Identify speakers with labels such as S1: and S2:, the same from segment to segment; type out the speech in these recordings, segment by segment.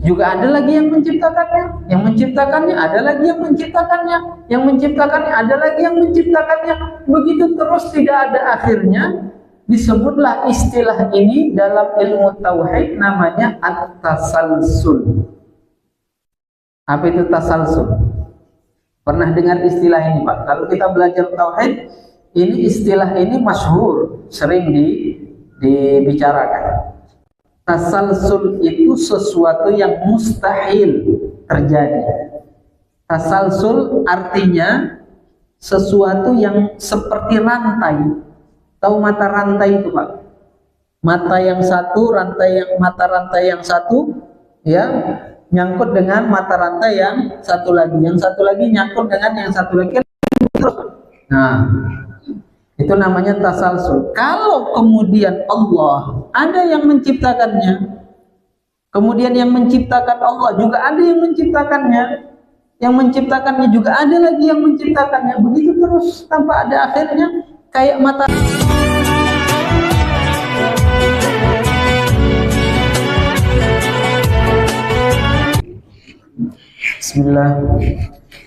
S1: juga ada lagi yang menciptakannya, yang menciptakannya ada lagi yang menciptakannya, yang menciptakannya ada lagi yang menciptakannya. Begitu terus tidak ada akhirnya. Disebutlah istilah ini dalam ilmu tauhid namanya at-tasalsul. Apa itu tasalsul? Pernah dengar istilah ini, Pak? Kalau kita belajar tauhid, ini istilah ini masyhur, sering dibicarakan. Tasalsul itu sesuatu yang mustahil terjadi. Tasalsul artinya sesuatu yang seperti rantai. Tahu mata rantai itu, Pak? Mata yang satu, mata rantai yang satu, ya, nyangkut dengan mata rantai yang satu lagi nyangkut dengan yang satu lagi. Nah, itu namanya tasalsul. Kalau kemudian Allah ada yang menciptakannya, kemudian yang menciptakan Allah juga ada yang menciptakannya, yang menciptakannya juga ada lagi yang menciptakannya, begitu terus tanpa ada akhirnya, kayak mata.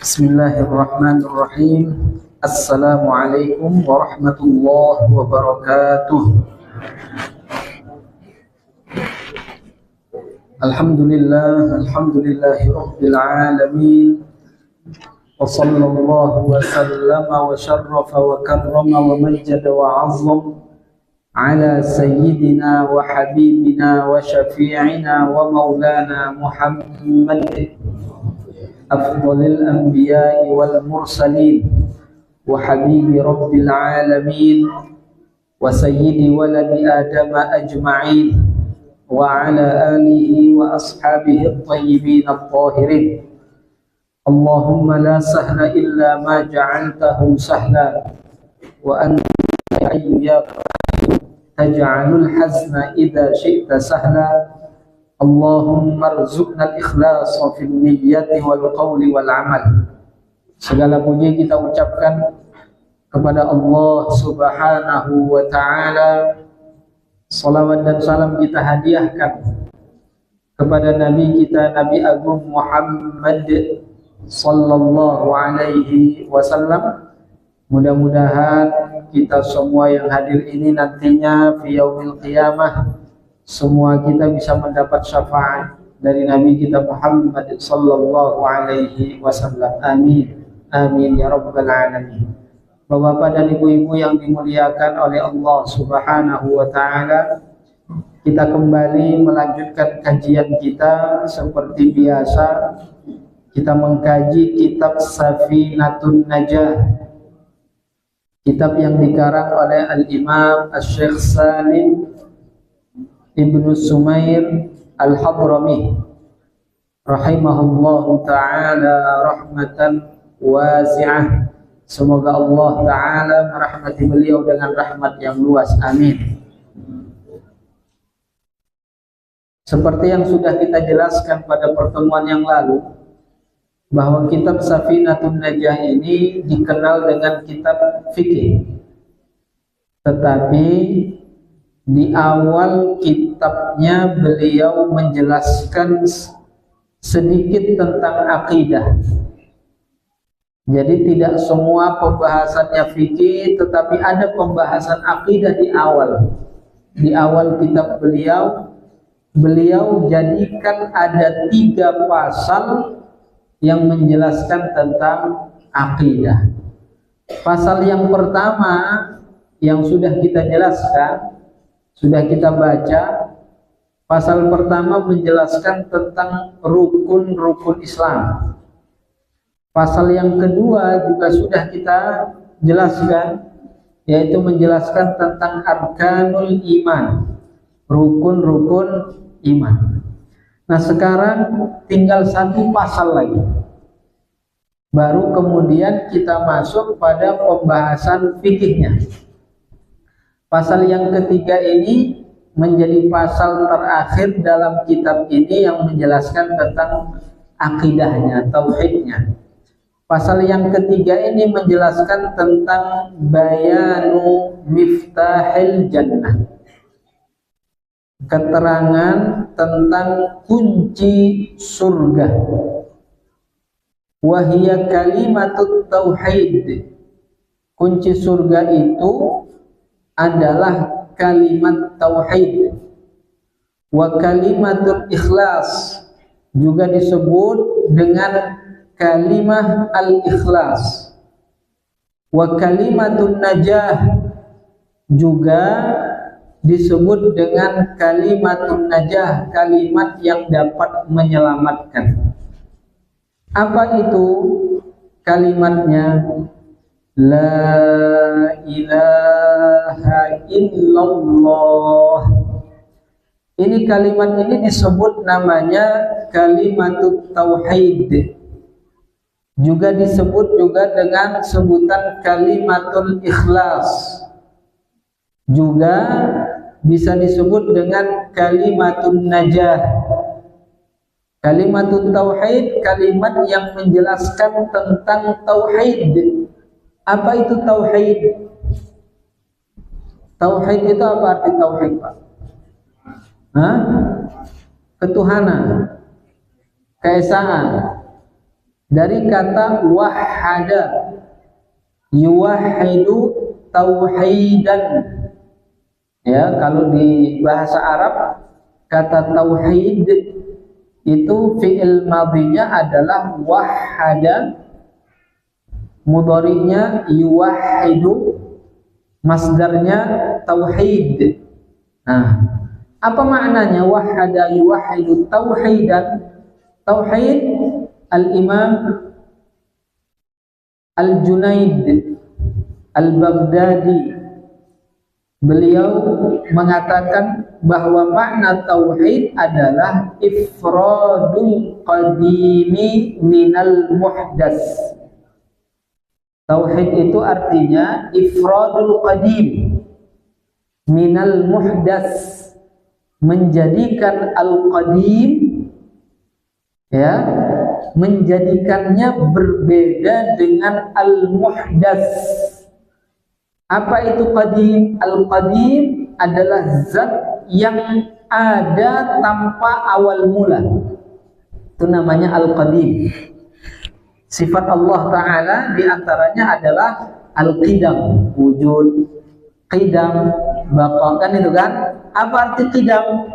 S1: Bismillahirrahmanirrahim. Assalamualaikum warahmatullahi wabarakatuh. Alhamdulillahi rabbil alamin. Wa sallallahu wa sallama wa syarrafa wa karrama wa majjada wa azzam ala sayyidina wa habibina wa syafi'ina wa maulana Muhammad afdalil anbiya'i wal mursalin wa habibi rabbil alamin wa sayyidi waladi adama ajma'in wa ala alihi wa ashabihi at-tayyibin at-tahirin. Allahumma la sahla illa ma ja'altahu sahla wa anta hayyu ya taj'alul hazna idza syi'ta sahla. Allahumma rzuqna al-ikhlasa fil niyyati wal qawli wal amal. Segala puji kita ucapkan kepada Allah Subhanahu wa ta'ala. Salawat dan salam kita hadiahkan kepada Nabi kita, Nabi Agung Muhammad sallallahu alaihi wasallam. Mudah-mudahan kita semua yang hadir ini nantinya fi yaumil qiyamah, semua kita bisa mendapat syafaat dari Nabi kita Muhammad sallallahu alaihi wasallam. Amin. Amin ya rabbal alamin. Bapak-bapak dan ibu-ibu yang dimuliakan oleh Allah Subhanahu wa ta'ala, kita kembali melanjutkan kajian kita seperti biasa. Kita mengkaji kitab Safinatun Najah, kitab yang dikarang oleh Al-Imam Asy-Syaikh Salim Ibnu Sumair Al-Hadrami rahimahullahu ta'ala rahmatan wasi'ah. Semoga Allah ta'ala merahmati beliau dengan rahmat yang luas. Amin. Seperti yang sudah kita jelaskan pada pertemuan yang lalu, bahwa kitab Safinatun Najah ini dikenal dengan kitab fikih. Tetapi di awal kitabnya beliau menjelaskan sedikit tentang akidah. Jadi tidak semua pembahasannya fikih, tetapi ada pembahasan akidah di awal. Di awal kitab beliau jadikan ada 3 pasal yang menjelaskan tentang akidah. Pasal yang pertama yang sudah kita jelaskan, sudah kita baca. Pasal pertama menjelaskan tentang rukun-rukun Islam. Pasal yang kedua juga sudah kita jelaskan, yaitu menjelaskan tentang arkanul iman, rukun-rukun iman. Nah, sekarang tinggal 1 pasal lagi. Baru kemudian kita masuk pada pembahasan fikihnya. Pasal yang ketiga ini menjadi pasal terakhir dalam kitab ini yang menjelaskan tentang akidahnya, tauhidnya. Pasal yang ketiga ini menjelaskan tentang bayanu miftahil jannah, keterangan tentang kunci surga. Wahia kalimatut tauhid. Kunci surga itu adalah kalimat tauhid. Wa kalimatul ikhlas, juga disebut dengan kalimah al-ikhlas. Wa kalimatun najah, juga disebut dengan kalimatun najah, kalimat yang dapat menyelamatkan. Apa itu kalimatnya? La ilaha illallah. Ini kalimat ini disebut namanya kalimatut tauhid. Juga disebut juga dengan sebutan kalimatul ikhlas. Juga bisa disebut dengan kalimatun najah. Kalimatut tauhid, kalimat yang menjelaskan tentang tauhid. Apa itu tauhid? Tauhid itu apa arti tauhid, Pak? Hah? Ketuhanan, keesaan. Dari kata wahada, yuwahidu tauhidan. Ya, kalau di bahasa Arab kata tauhid itu fi'il madhinya adalah wahada, mudhari'nya yuwahidu, masdarnya tauhid. Nah, apa maknanya wahada yuwahidu tauhidan? Tauhid, Al-Imam Al-Junaid Al-Baghdadi, beliau mengatakan bahwa makna tauhid adalah ifradul qadimi minal muhdas. Tauhid itu artinya ifradul qadim minal muhdas, menjadikan al-qadim, ya, menjadikannya berbeda dengan al-muhdas. Apa itu qadim? Al-qadim adalah zat yang ada tanpa awal mula. Itu namanya al-qadim. Sifat Allah Ta'ala diantaranya adalah al-qidam, wujud, qidam, baqa, kan itu kan? Apa arti qidam?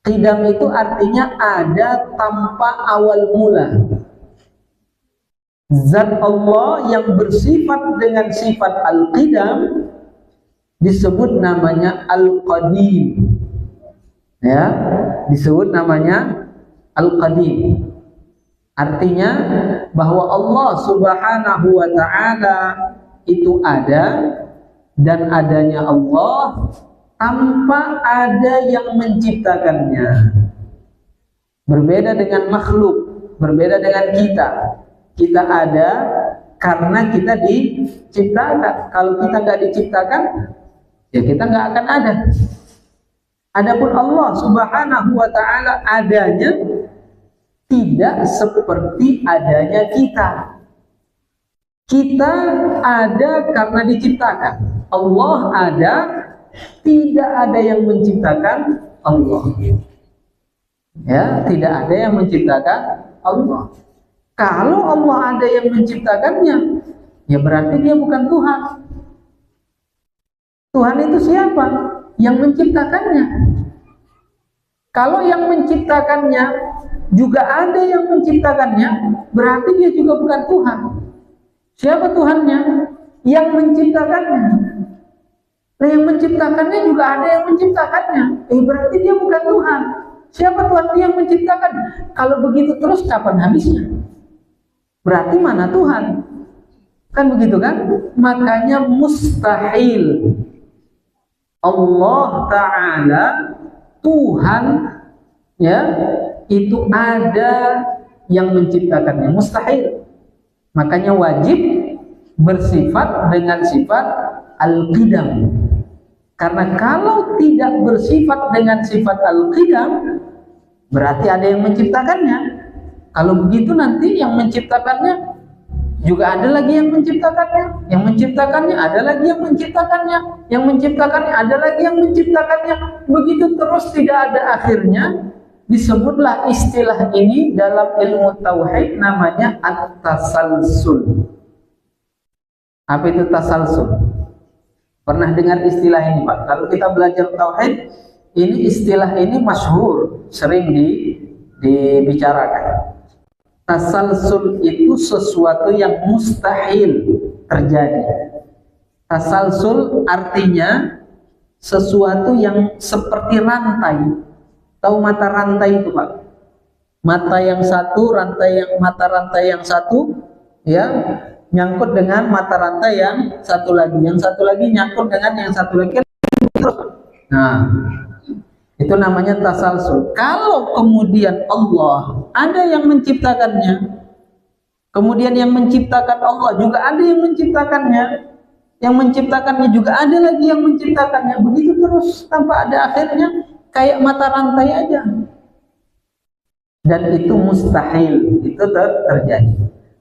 S1: Qidam itu artinya ada tanpa awal mula. Zat Allah yang bersifat dengan sifat al-qidam disebut namanya al-qadim. Ya, disebut namanya al-qadim. Artinya bahwa Allah Subhanahu wa Ta'ala itu ada, dan adanya Allah tanpa ada yang menciptakannya. Berbeda dengan makhluk, berbeda dengan kita. Kita ada karena kita diciptakan. Kalau kita nggak diciptakan, ya kita nggak akan ada. Adapun Allah Subhanahu wa Ta'ala adanya tidak seperti adanya kita. Kita ada karena diciptakan. Allah ada, tidak ada yang menciptakan Allah. Ya, tidak ada yang menciptakan Allah. Kalau Allah ada yang menciptakannya, ya berarti dia bukan Tuhan. Tuhan itu siapa? Yang menciptakannya. Kalau yang menciptakannya juga ada yang menciptakannya, berarti dia juga bukan Tuhan. Siapa Tuhannya? Yang menciptakannya. Nah, yang menciptakannya juga ada yang menciptakannya. Berarti dia bukan Tuhan. Siapa Tuhan yang menciptakan? Kalau begitu terus kapan habisnya? Berarti mana Tuhan? Kan begitu kan? Makanya mustahil Allah Ta'ala Tuhan, ya, itu ada yang menciptakannya. Mustahil. Makanya wajib bersifat dengan sifat al-qidam. Karena kalau tidak bersifat dengan sifat al-qidam, berarti ada yang menciptakannya. Kalau begitu nanti yang menciptakannya juga ada lagi yang menciptakannya, yang menciptakannya ada lagi yang menciptakannya, yang menciptakannya ada lagi yang menciptakannya. Begitu terus tidak ada akhirnya. Disebutlah istilah ini dalam ilmu tauhid namanya at-tasalsul. Apa itu tasalsul? Pernah dengar istilah ini, Pak? Kalau kita belajar tauhid, ini istilah ini masyhur, sering dibicarakan. Tasalsul itu sesuatu yang mustahil terjadi. Tasalsul artinya sesuatu yang seperti rantai. Tahu mata rantai itu, Pak? Mata yang satu, mata rantai yang satu, ya, nyangkut dengan mata rantai yang satu lagi nyangkut dengan yang satu lagi. Nah, itu namanya tasalsul. Kalau kemudian Allah ada yang menciptakannya, kemudian yang menciptakan Allah juga ada yang menciptakannya, yang menciptakannya juga ada lagi yang menciptakannya, begitu terus tanpa ada akhirnya, kayak mata rantai aja. Dan itu mustahil, itu terjadi.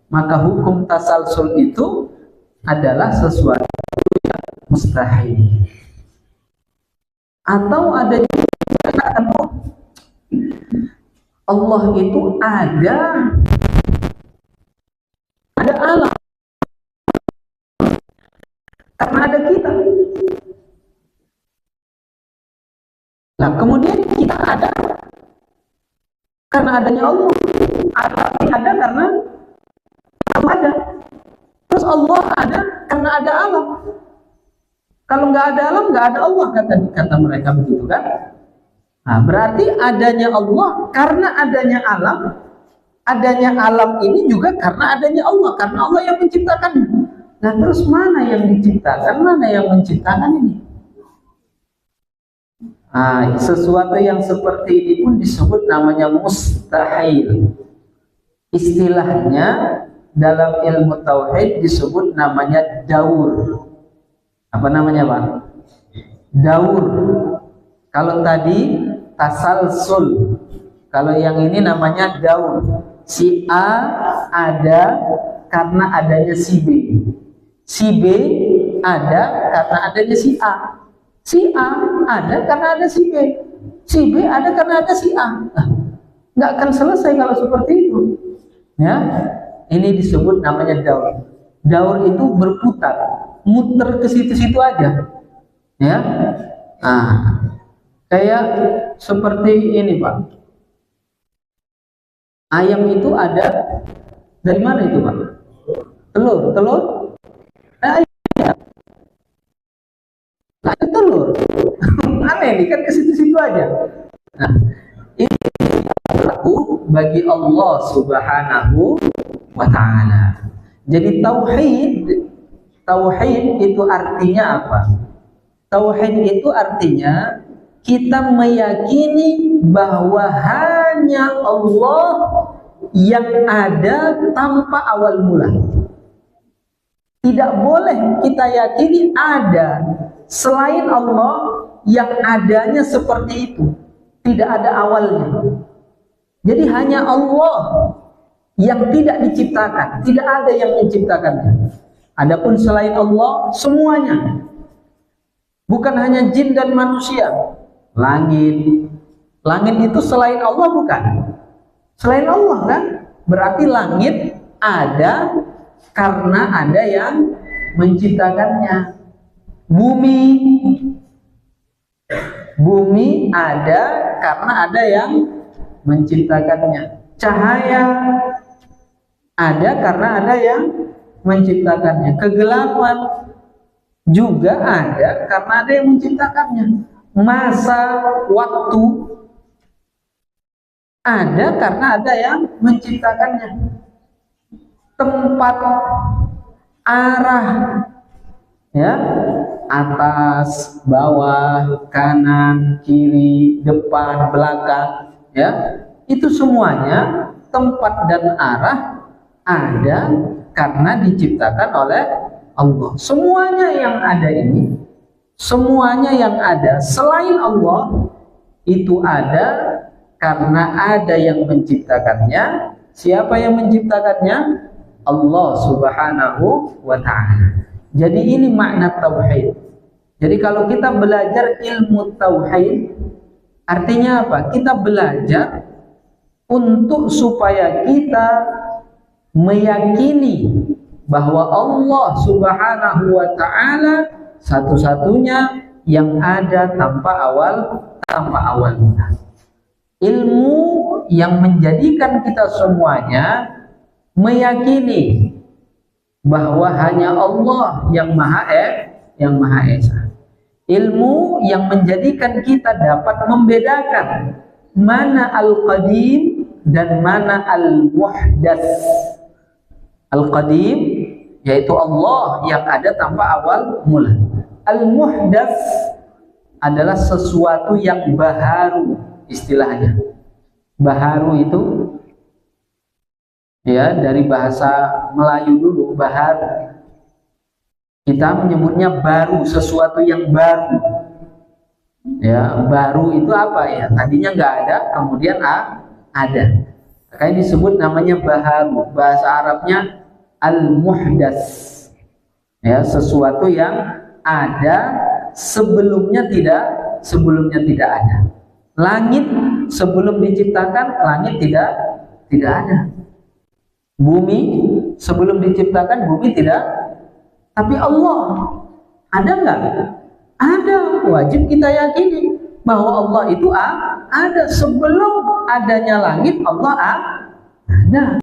S1: Maka hukum tasalsul itu adalah sesuatu yang mustahil. Atau ada Allah itu ada alam karena ada kita. Nah, kemudian kita ada karena adanya Allah. Alam ada karena Allah ada. Terus Allah ada karena ada alam. Kalau nggak ada alam, nggak ada Allah, kata mereka begitu kan? Nah, berarti adanya Allah karena adanya alam. Adanya alam ini juga karena adanya Allah, karena Allah yang menciptakannya. Nah, terus mana yang diciptakan, mana yang menciptakan ini? Nah, sesuatu yang seperti ini pun disebut namanya mustahil. Istilahnya dalam ilmu tauhid disebut namanya daur. Apa namanya, Pak? Daur. Kalau tadi tasalsul, kalau yang ini namanya daur. Si A ada karena adanya si B. Si B ada karena adanya si A. Si A ada karena ada si B. Si B ada karena ada si A. Nggak akan selesai kalau seperti itu. Ya, ini disebut namanya daur. Daur itu berputar, muter ke situ-situ aja. Ya, nah, kayak seperti ini, Pak. Ayam itu ada dari mana itu, Pak? Telur. Nah, itu telur. Aneh nih, kan ke situ-situ aja. Nah, ini berlaku bagi Allah Subhanahu wa ta'ala. Jadi tauhid itu artinya apa? Tauhid itu artinya kita meyakini bahwa hanya Allah yang ada tanpa awal mula. Tidak boleh kita yakini ada selain Allah yang adanya seperti itu, tidak ada awalnya. Jadi hanya Allah yang tidak diciptakan, tidak ada yang menciptakannya. Adapun selain Allah semuanya, bukan hanya jin dan manusia. Langit itu selain Allah bukan? Selain Allah kan? Berarti langit ada karena ada yang menciptakannya. Bumi ada karena ada yang menciptakannya. Cahaya ada karena ada yang menciptakannya. Kegelapan juga ada karena ada yang menciptakannya. Masa, waktu ada karena ada yang menciptakannya. Tempat, arah, ya, atas, bawah, kanan, kiri, depan, belakang, ya, itu semuanya tempat dan arah ada karena diciptakan oleh Allah. Semuanya yang ada ini, semuanya yang ada selain Allah itu ada karena ada yang menciptakannya. Siapa yang menciptakannya? Allah Subhanahu wa ta'ala. Jadi ini makna tauhid. Jadi kalau kita belajar ilmu tauhid, artinya apa? Kita belajar untuk supaya kita meyakini bahwa Allah Subhanahu wa ta'ala satu-satunya yang ada tanpa awal mula. Ilmu yang menjadikan kita semuanya meyakini bahwa hanya Allah yang Maha Esa. Ilmu yang menjadikan kita dapat membedakan mana al-qadim dan mana al-muhdas. Al-qadim yaitu Allah yang ada tanpa awal mula. Al-muhdas adalah sesuatu yang baharu, istilahnya. Baharu itu ya dari bahasa Melayu dulu, baharu. Kita menyebutnya baru, sesuatu yang baru. Ya, baru itu apa ya? Tadinya nggak ada, kemudian ada. Makanya disebut namanya baharu. Bahasa Arabnya al-muhdas. Ya, sesuatu yang ada sebelumnya tidak ada. Langit sebelum diciptakan, langit tidak ada. Bumi sebelum diciptakan, bumi tidak. Tapi Allah ada nggak? Ada. Wajib kita yakini bahwa Allah itu ada. Sebelum adanya langit, Allah ada.